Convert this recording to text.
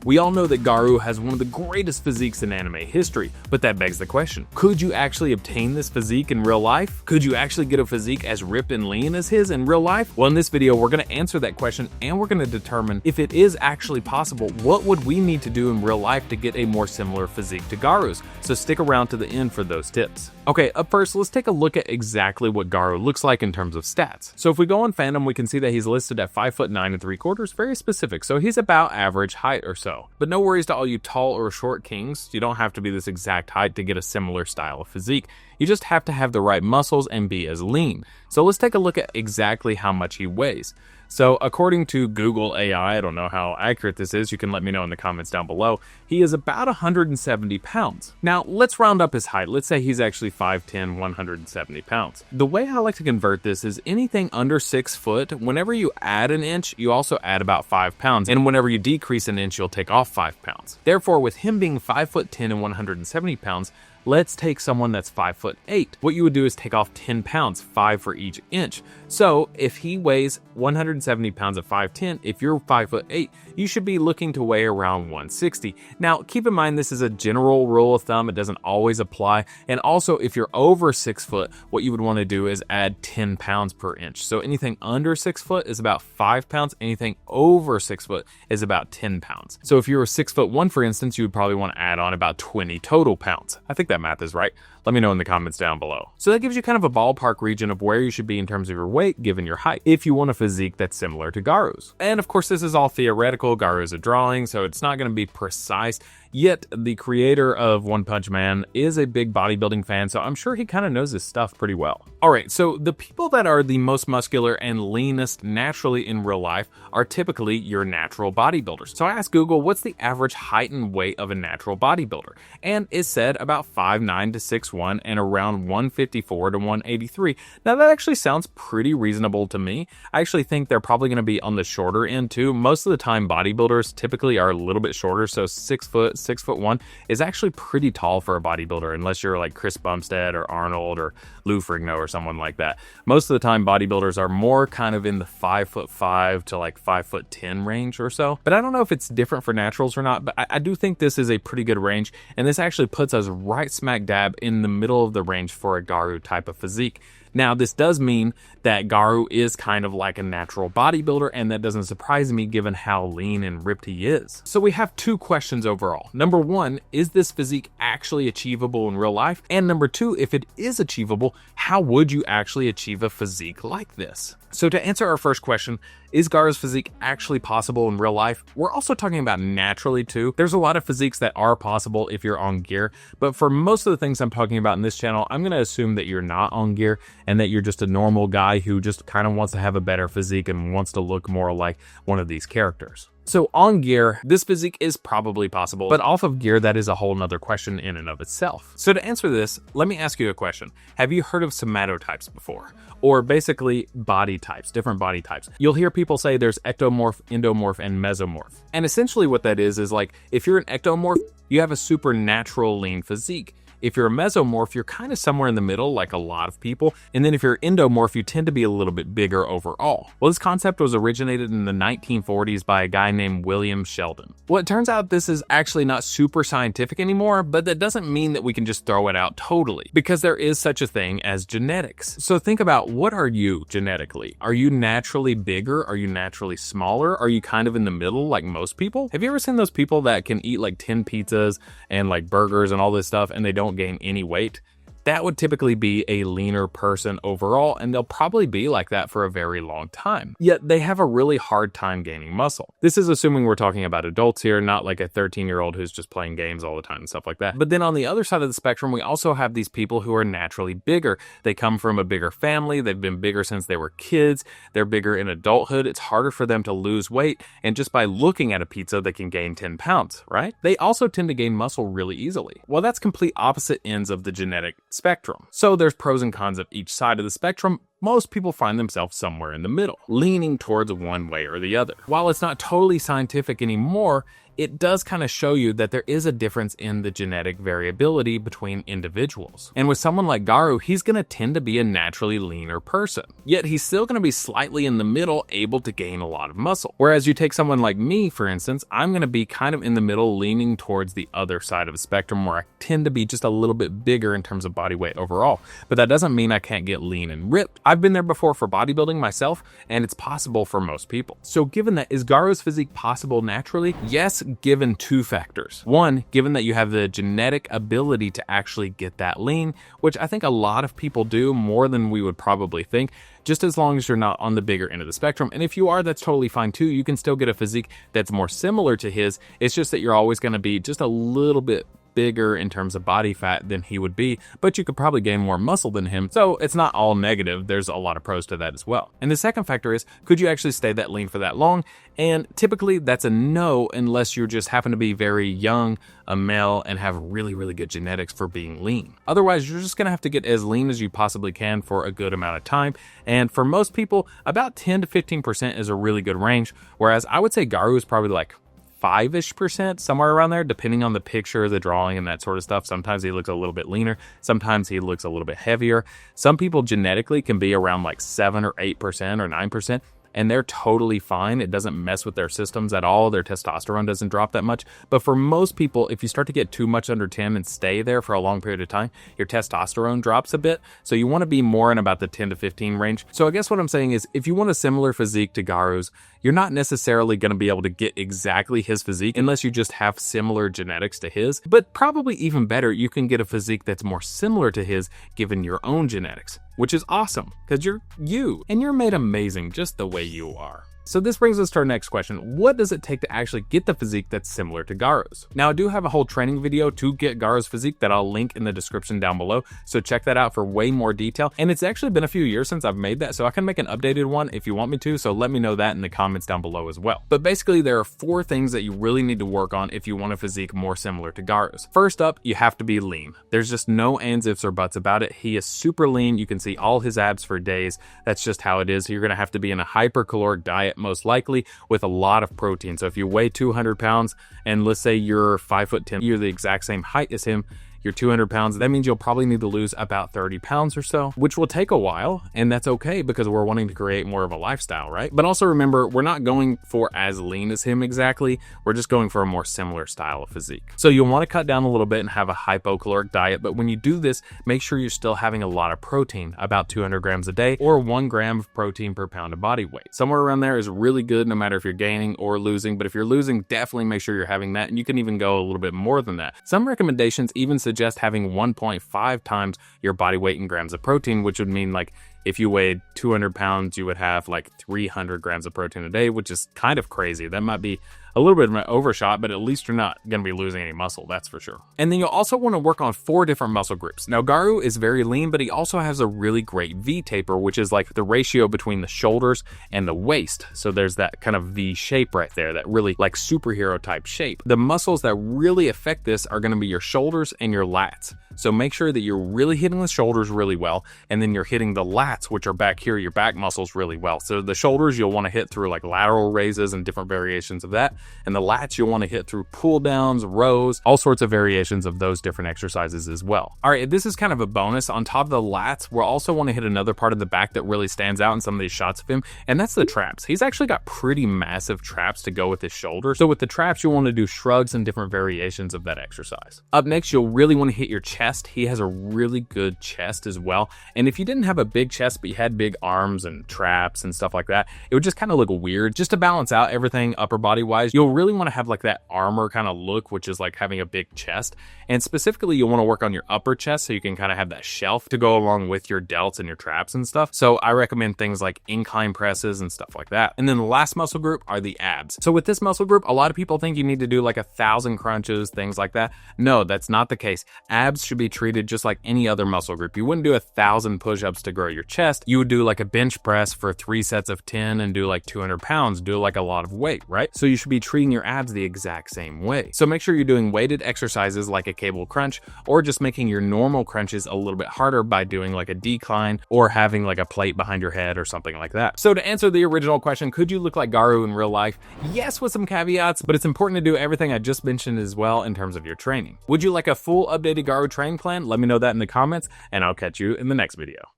We all know that Garou has one of the greatest physiques in anime history, but that begs the question, could you actually obtain this physique in real life? Could you actually get a physique as ripped and lean as his in real life? Well, in this video, we're going to answer that question, and we're going to determine if it is actually possible, what would we need to do in real life to get a more similar physique to Garou's? So stick around to the end for those tips. Okay, up first, let's take a look at exactly what Garou looks like in terms of stats. So if we go on fandom, we can see that he's listed at 5'9" 3/4, very specific, so he's about average height or so. But no worries to all you tall or short kings, you don't have to be this exact height to get a similar style of physique. You just have to have the right muscles and be as lean. So let's take a look at exactly how much he weighs. So according to Google AI, I don't know how accurate this is, you can let me know in the comments down below, he is about 170 pounds. Now let's round up his height, let's say he's actually 5'10", 170 pounds. The way I like to convert this is anything under 6 foot, whenever you add an inch, you also add about 5 pounds, and whenever you decrease an inch, you'll take off 5 pounds. Therefore, with him being 5'10" and 170 pounds, let's take someone that's 5'8". What you would do is take off 10 pounds, 5 for each inch. So if he weighs 170 pounds at 5'10", if you're 5'8", you should be looking to weigh around 160. Now, keep in mind, this is a general rule of thumb. It doesn't always apply. And also, if you're over 6 foot, what you would want to do is add 10 pounds per inch. So anything under 6 foot is about 5 pounds. Anything over 6 foot is about 10 pounds. So if you were 6'1", for instance, you would probably want to add on about 20 total pounds. I think that math is right. Let me know in the comments down below. So that gives you kind of a ballpark region of where you should be in terms of your weight given your height, if you want a physique that's similar to Garou's. And of course, this is all theoretical. Garou is a drawing, so it's not going to be precise. Yet, the creator of One Punch Man is a big bodybuilding fan, so I'm sure he kind of knows his stuff pretty well. Alright, so the people that are the most muscular and leanest naturally in real life are typically your natural bodybuilders. So I asked Google, what's the average height and weight of a natural bodybuilder? And it said about 5'9" to 6'1" and around 154 to 183. Now that actually sounds pretty reasonable to me. I actually think they're probably going to be on the shorter end too. Most of the time bodybuilders typically are a little bit shorter, so 6 foot, 6'1" is actually pretty tall for a bodybuilder, unless you're like Chris Bumstead or Arnold or Lou Ferrigno or someone like that. Most of the time bodybuilders are more kind of in the 5'5" to like 5'10" range or so. But I don't know if it's different for naturals or not, but I do think this is a pretty good range, and this actually puts us right smack dab in the middle of the range for a Garou type of physique. Now, this does mean that Garou is kind of like a natural bodybuilder, and that doesn't surprise me given how lean and ripped he is. So we have two questions overall. Number one, is this physique actually achievable in real life? And number two, if it is achievable, how would you actually achieve a physique like this? So to answer our first question, is Garou's physique actually possible in real life? We're also talking about naturally too. There's a lot of physiques that are possible if you're on gear, but for most of the things I'm talking about in this channel, I'm going to assume that you're not on gear and that you're just a normal guy who just kind of wants to have a better physique and wants to look more like one of these characters. So on gear, this physique is probably possible, but off of gear, that is a whole nother question in and of itself. So to answer this, let me ask you a question. Have you heard of somatotypes before? Or basically body types, different body types. You'll hear people say there's ectomorph, endomorph, and mesomorph. And essentially what that is like, if you're an ectomorph, you have a supernatural lean physique. If you're a mesomorph, you're kind of somewhere in the middle, like a lot of people. And then if you're endomorph, you tend to be a little bit bigger overall. Well, this concept was originated in the 1940s by a guy named William Sheldon. Well, it turns out this is actually not super scientific anymore, but that doesn't mean that we can just throw it out totally, because there is such a thing as genetics. So think about, what are you genetically? Are you naturally bigger? Are you naturally smaller? Are you kind of in the middle like most people? Have you ever seen those people that can eat like 10 pizzas and like burgers and all this stuff and they don't gain any weight? That would typically be a leaner person overall, and they'll probably be like that for a very long time. Yet they have a really hard time gaining muscle. This is assuming we're talking about adults here, not like a 13-year-old who's just playing games all the time and stuff like that. But then on the other side of the spectrum, we also have these people who are naturally bigger. They come from a bigger family, they've been bigger since they were kids, they're bigger in adulthood, it's harder for them to lose weight, and just by looking at a pizza, they can gain 10 pounds, right? They also tend to gain muscle really easily. Well, that's complete opposite ends of the genetic spectrum. So there's pros and cons of each side of the spectrum. Most people find themselves somewhere in the middle, leaning towards one way or the other. While it's not totally scientific anymore, it does kind of show you that there is a difference in the genetic variability between individuals. And with someone like Garou, he's going to tend to be a naturally leaner person, yet he's still going to be slightly in the middle, able to gain a lot of muscle. Whereas you take someone like me, for instance, I'm going to be kind of in the middle, leaning towards the other side of the spectrum, where I tend to be just a little bit bigger in terms of body weight overall. But that doesn't mean I can't get lean and ripped. I've been there before for bodybuilding myself, and it's possible for most people. So given that, is Garou's physique possible naturally? Yes, given two factors. One, given that you have the genetic ability to actually get that lean, which I think a lot of people do, more than we would probably think, just as long as you're not on the bigger end of the spectrum. And if you are, that's totally fine too. You can still get a physique that's more similar to his. It's just that you're always going to be just a little bit bigger in terms of body fat than he would be, but you could probably gain more muscle than him. So it's not all negative. There's a lot of pros to that as well. And the second factor is, could you actually stay that lean for that long? And typically that's a no, unless you just happen to be very young, a male, and have really, really good genetics for being lean. Otherwise, you're just going to have to get as lean as you possibly can for a good amount of time. And for most people, about 10 to 15% is a really good range. Whereas I would say Garou is probably like 5-ish%, somewhere around there, depending on the picture, the drawing, and that sort of stuff. Sometimes he looks a little bit leaner. Sometimes he looks a little bit heavier. Some people genetically can be around like 7 or 8% or 9%. And they're totally fine. It doesn't mess with their systems at all. Their testosterone doesn't drop that much. But for most people, if you start to get too much under 10 and stay there for a long period of time, your testosterone drops a bit. So you want to be more in about the 10 to 15 range. So I guess what I'm saying is, if you want a similar physique to Garou's, you're not necessarily going to be able to get exactly his physique unless you just have similar genetics to his. But probably even better, you can get a physique that's more similar to his given your own genetics, which is awesome because you're you and you're made amazing just the way you are. So this brings us to our next question. What does it take to actually get the physique that's similar to Garou's? Now, I do have a whole training video to get Garou's physique that I'll link in the description down below, so check that out for way more detail. And it's actually been a few years since I've made that, so I can make an updated one if you want me to, so let me know that in the comments down below as well. But basically, there are 4 things that you really need to work on if you want a physique more similar to Garou's. First up, you have to be lean. There's just no ands, ifs, or buts about it. He is super lean. You can see all his abs for days. That's just how it is. You're going to have to be in a hypercaloric diet, most likely, with a lot of protein. So if you weigh 200 pounds and let's say you're 5'10", you're the exact same height as him, you're 200 pounds, that means you'll probably need to lose about 30 pounds or so, which will take a while, and that's okay because we're wanting to create more of a lifestyle, right? But also remember, we're not going for as lean as him exactly, we're just going for a more similar style of physique. So you'll want to cut down a little bit and have a hypocaloric diet, but when you do this, make sure you're still having a lot of protein, about 200 grams a day, or 1 gram of protein per pound of body weight. Somewhere around there is really good, no matter if you're gaining or losing, but if you're losing, definitely make sure you're having that, and you can even go a little bit more than that. Some recommendations even suggest having 1.5 times your body weight in grams of protein, which would mean like if you weighed 200 pounds, you would have like 300 grams of protein a day, which is kind of crazy. That might be a little bit of an overshot, but at least you're not going to be losing any muscle, that's for sure. And then you'll also want to work on 4 different muscle groups. Now, Garou is very lean, but he also has a really great V taper, which is like the ratio between the shoulders and the waist. So there's that kind of V shape right there, that really like superhero type shape. The muscles that really affect this are going to be your shoulders and your lats. So make sure that you're really hitting the shoulders really well, and then you're hitting the lats, which are back here, your back muscles, really well. So the shoulders you'll want to hit through like lateral raises and different variations of that. And the lats you'll want to hit through pull downs, rows, all sorts of variations of those different exercises as well. All right, this is kind of a bonus. On top of the lats, we'll also want to hit another part of the back that really stands out in some of these shots of him, and that's the traps. He's actually got pretty massive traps to go with his shoulders. So with the traps, you'll want to do shrugs and different variations of that exercise. Up next, you'll really want to hit your chest. He has a really good chest as well. And if you didn't have a big chest, but you had big arms and traps and stuff like that, it would just kind of look weird. Just to balance out everything upper body wise, you'll really want to have like that armor kind of look, which is like having a big chest. And specifically, you'll want to work on your upper chest so you can kind of have that shelf to go along with your delts and your traps and stuff. So I recommend things like incline presses and stuff like that. And then the last muscle group are the abs. So with this muscle group, a lot of people think you need to do like 1,000 crunches, things like that. No, that's not the case. Abs should be treated just like any other muscle group. You wouldn't do 1,000 push-ups to grow your chest. You would do like a bench press for 3 sets of 10 and do like 200 pounds, do like a lot of weight, right? So you should be treating your abs the exact same way. So make sure you're doing weighted exercises like a cable crunch, or just making your normal crunches a little bit harder by doing like a decline or having like a plate behind your head or something like that. So to answer the original question, could you look like Garou in real life? Yes, with some caveats, but it's important to do everything I just mentioned as well in terms of your training. Would you like a full updated Garou training plan? Let me know that in the comments, and I'll catch you in the next video.